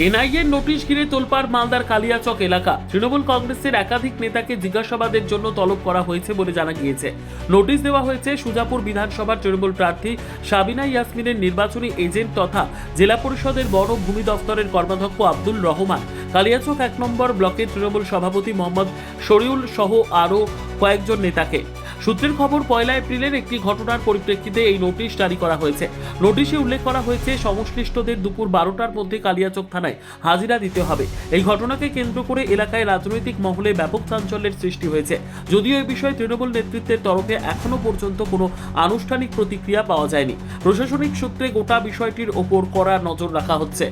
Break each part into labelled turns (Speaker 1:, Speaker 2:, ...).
Speaker 1: এনআইএর notice ঘিরে তোলপাড় মালদার কালিয়াচক এলাকা। তৃণমূল কংগ্রেসের একাধিক নেতাকে জিজ্ঞাসাবাদের জন্য তলব করা হয়েছে বলে জানা গিয়েছে। নোটিশ দেওয়া হয়েছে সুজাপুর বিধানসভার তৃণমূল প্রার্থী সাবিনা ইয়াসমিনের নির্বাচনী এজেন্ট তথা জেলা পরিষদের বনভূমি দফতরের কর্মাধ্যক্ষ আব্দুল রহমান, কালিয়াচক 1 নম্বর ব্লকের তৃণমূল সভাপতি মোহাম্মদ শরীউল সহ আরও কয়েকজন নেতাকে। সূত্রের খবর, 1 এপ্রিলের একটি ঘটনার পরিপ্রেক্ষিতে এই নোটিশ জারি করা হয়েছে। নোটিশে উল্লেখ করা হয়েছে সংশ্লিষ্টদের দুপুর 12টার মধ্যে কালিয়াচক থানায় হাজিরা দিতে হবে। এই ঘটনাকে কেন্দ্র করে এলাকায় রাজনৈতিক মহলে ব্যাপক চাঞ্চল্যের সৃষ্টি হয়েছে। যদিও এই বিষয়ে তৃণমূল নেতৃত্বের তরফে এখনো পর্যন্ত কোনো আনুষ্ঠানিক প্রতিক্রিয়া পাওয়া যায়নি। প্রশাসনিক সূত্রে গোটা বিষয়টির ওপর কড়া নজর রাখা হচ্ছে।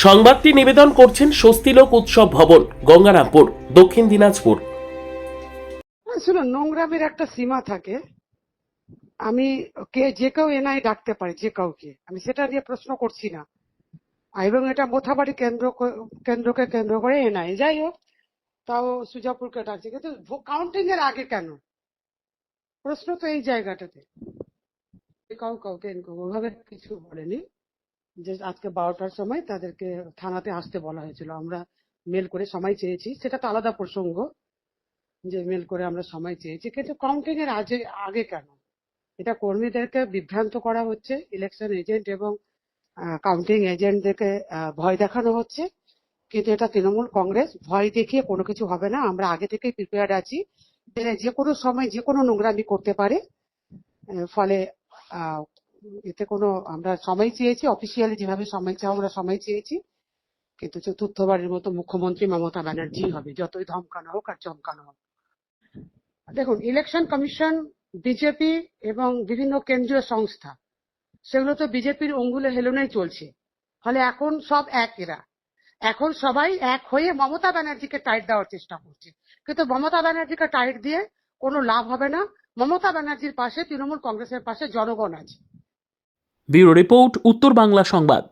Speaker 1: সংবাদটি নিবেদন করছেন স্বস্তিলোক উৎসব ভবন, গঙ্গারামপুর, দক্ষিণ দিনাজপুর।
Speaker 2: শুনুন, নোংরামের একটা সীমা থাকে। আমি যে কেউ এনআই ডাকতে পারি, যে কাউকে, আমি সেটা নিয়ে প্রশ্ন করছি না। এবং এটা মোথাবাড়ি কেন্দ্রকে কেন্দ্র করে এনআই, যাই হোক, তাও সুজাপুরকে ডাকছে, কিন্তু কাউন্টিং এর আগে কেন? প্রশ্ন তো এই জায়গাটাতে। কাউকে ওভাবে কিছু বলেনি যে আজকে 12টার সময় তাদেরকে থানাতে আসতে বলা হয়েছিল। আমরা মেল করে সময় চেয়েছি, সেটা তো আলাদা প্রসঙ্গ, যে মেল করে আমরা সময় চেয়েছি, কিন্তু কাউন্টিং এর আগে কেন? এটা কর্মীদেরকে বিভ্রান্ত করা হচ্ছে। ইলেকশন এজেন্ট এবং কাউন্টিং এজেন্টদেরকে ভয় দেখানো হচ্ছে। কিন্তু এটা তৃণমূল কংগ্রেস, ভয় দেখিয়ে কোনো কিছু হবে না। আমরা আগে থেকেই প্রিপেয়ার্ড আছি, যে কোনো সময় যে কোনো নোংরামি করতে পারে। ফলে এতে কোনো, আমরা সময় চেয়েছি, অফিসিয়ালি যেভাবে সময় চাও আমরা সময় চেয়েছি, কিন্তু চতুর্থবারের মতো মুখ্যমন্ত্রী মমতা ব্যানার্জি হবে, যতই ধমকানো হোক আর চমকানো হোক। দেখুন, ইলেকশন কমিশন, বিজেপি এবং বিভিন্ন কেন্দ্রীয় সংস্থা, সেগুলো তো বিজেপির অঙ্গুলে হেলনেই চলছে। ফলে এখন সব এরা এখন সবাই এক হয়ে মমতা ব্যানার্জিকে টাইট দেওয়ার চেষ্টা করছে, কিন্তু মমতা ব্যানার্জিকে টাইট দিয়ে কোনো লাভ হবে না। মমতা ব্যানার্জির পাশে, তৃণমূল কংগ্রেসের পাশে জনগণ আছে।
Speaker 1: ব্যুরো রিপোর্ট, উত্তর বাংলা সংবাদ।